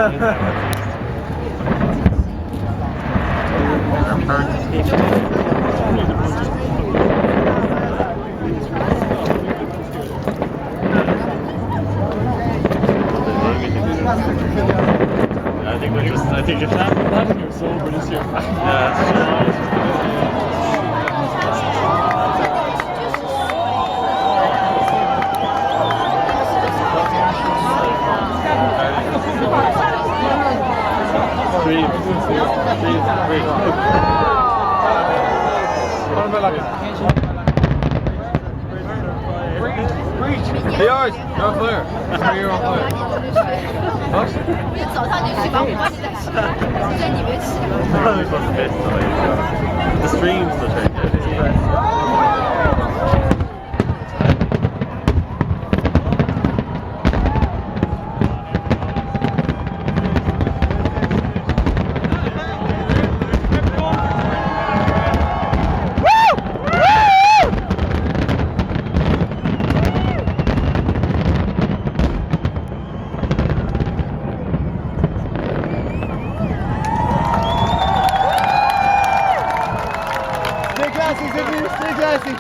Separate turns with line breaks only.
I think it's not you're sober this year.
Hey yours, no flare. Sorry, you're on flare.
早上你去把火起来吃，在里面吃。
The stream's the trick.
Stay classy, Zippy. Stay classy.